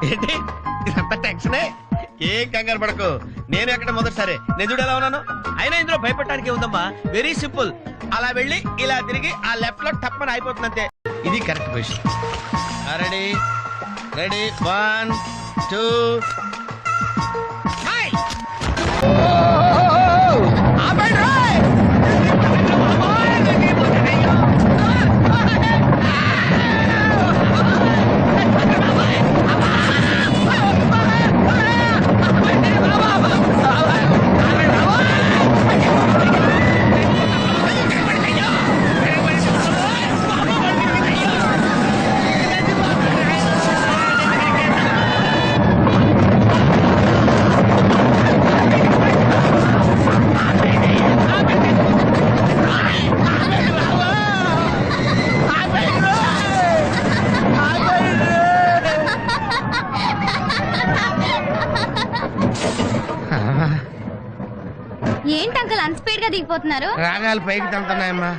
ఏంటి ఇదంతా టెన్షనే? ఏం కంగారు పడకు, నేను ఎక్కడ మొదటిసారి నేను చూడు ఎలా ఉన్నాను. అయినా ఇందులో భయపడటానికి ఉందమ్మా, వెరీ సింపుల్. అలా వెళ్ళి ఇలా తిరిగి ఆ లెఫ్ట్ లో టప్పని అయిపోతుంది అంతే. ఇది కరెక్ట్ పొజిషన్. రెడీ రెడీ 1 2 ఏంటి అంకుల్ అన్స్పీడ్ గా దిగిపోతున్నారు? రాగాలు పైకి తంతున్నాయమ్మా.